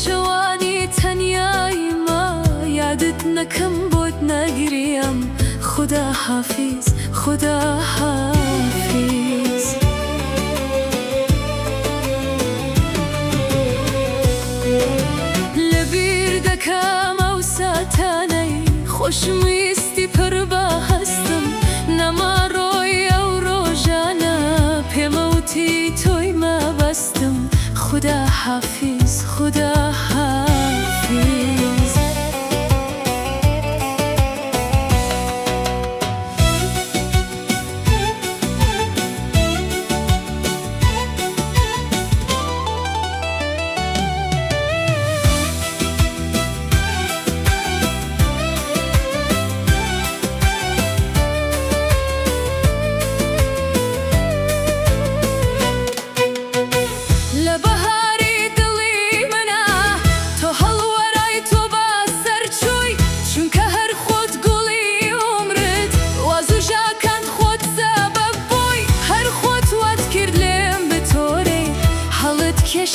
شوانی تنیایی ما یادت نکم بود نگریم خدا حافظ خدا حافظ لبیر دکم او ساتانی خوشمیستی پر با هستم نما روی او روزانه پیموتی توی ما بستم خدا حافظ خدا حافظ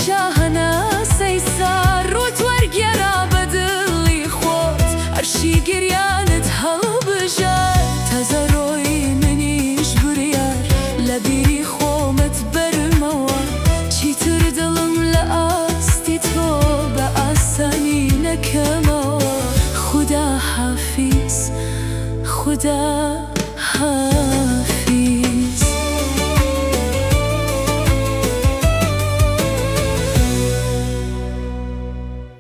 شاهنا سيسار روت ورقيرا بدلي خوت أرشي قريانت هلو بجار تزروي منيش بريار لبيري خومت برموار چي تردلم لأستي تو بأساني نكموار خدا حافظ خدا حافظ